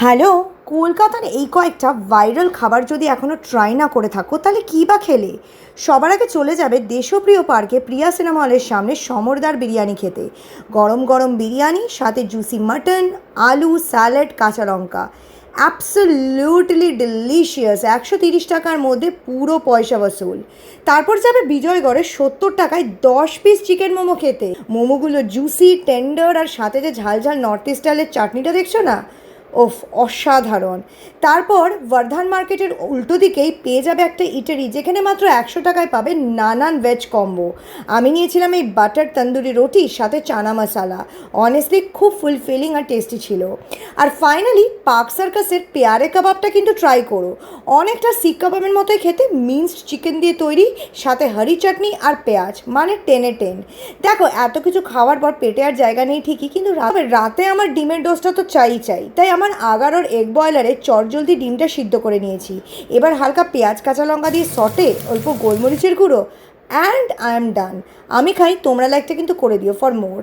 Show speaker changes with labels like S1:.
S1: Hello, কলকাতার এই কয়েকটা ভাইরাল খাবার যদি এখনও ট্রাই না করে থাকো তাহলে কী বা খেলে। সবার আগে চলে যাবে দেশপ্রিয় পার্কে প্রিয়া সিনেমা হলের সামনে সমরদার বিরিয়ানি খেতে। গরম গরম বিরিয়ানি, সাথে জুসি মাটন, আলু, স্যালাড, কাঁচা লঙ্কা। Absolutely delicious. 130 টাকার মধ্যে পুরো পয়সা বসুল। তারপর যাবে বিজয়গড়ে 70 টাকায় 10 পিস চিকেন মোমো খেতে। মোমোগুলো জুসি, টেন্ডার, আর সাথে যে ঝাল ঝাল নর্থ ইস্ট স্টাইলের চাটনিটা দেখছো না, ওফ, অসাধারণ। তারপর বর্ধান মার্কেটের উল্টো দিকেই পেয়ে যাবে একটা ইটারি, যেখানে মাত্র 100 টাকায় পাবে নানান ভেজ কম্বো। আমি নিয়েছিলাম এই বাটার তন্দুরি রুটি সাথে চানা মশালা। অনেস্টলি খুব ফুলফিলিং আর টেস্টি ছিল। আর ফাইনালি পার্ক সার্কাসের পেয়ারে কাবাবটা কিন্তু ট্রাই করো। অনেকটা শিক কাবাবের মতোই খেতে, মিন্সড চিকেন দিয়ে তৈরি, সাথে হারি চাটনি আর পেঁয়াজ, মানে 10-এ 10। দেখো, এত কিছু খাওয়ার পর পেটে আর জায়গা নেই ঠিকই, কিন্তু রাতে আমার ডিমের ডোজটা তো চাই। তাই আমার আগারোর এগ বয়লারে চটজলদি ডিমটা সিদ্ধ করে নিয়েছি। এবার হালকা পেঁয়াজ কাঁচা লঙ্কা দিয়ে সটে, অল্প গোলমরিচের গুঁড়ো, অ্যান্ড আই এম ডান। আমি খাই, তোমরা লাইকটা কিন্তু করে দিও ফর মোর।